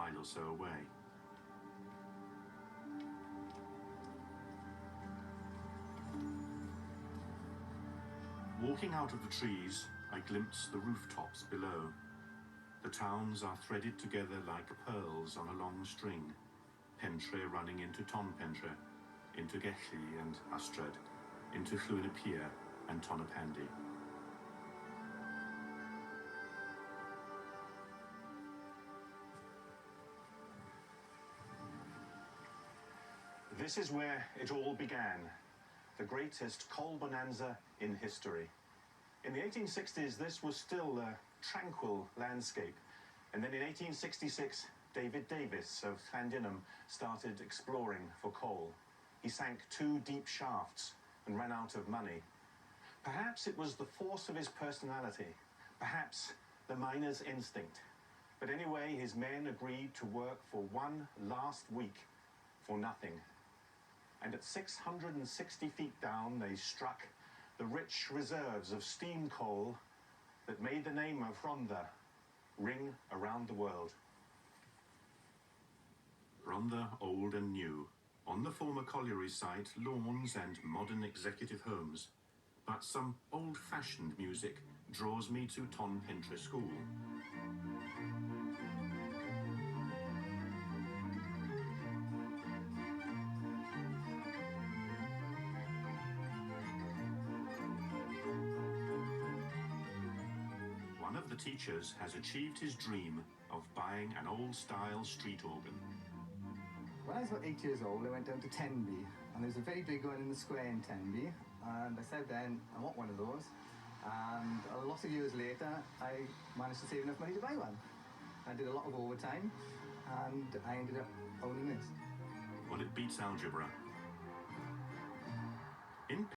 mile or so away. Walking out of the trees, I glimpse the rooftops below. The towns are threaded together like pearls on a long string. Pentre running into Pentre, into Gelli and Ystrad, into Llwynapia and Tonopandi. This is where it all began, the greatest coal bonanza in history. In the 1860s, this was still a tranquil landscape. And then in 1866, David Davis of Llandinum started exploring for coal. He sank 2 deep shafts and ran out of money. Perhaps it was the force of his personality, perhaps the miner's instinct. But anyway, his men agreed to work for 1 last week for nothing. And at 660 feet down, they struck the rich reserves of steam coal that made the name of Rhondda ring around the world. Rhondda, old and new. On the former colliery site, lawns and modern executive homes. But some old-fashioned music draws me to Pentre School. One of the teachers has achieved his dream of buying an old-style street organ. When I was about 8 years old, I went down to Tenby, and there's a very big one in the square in Tenby, and I said then, I want one of those, and a lot of years later, I managed to save enough money to buy one. I did a lot of overtime, and I ended up owning this. Well, it beats algebra. In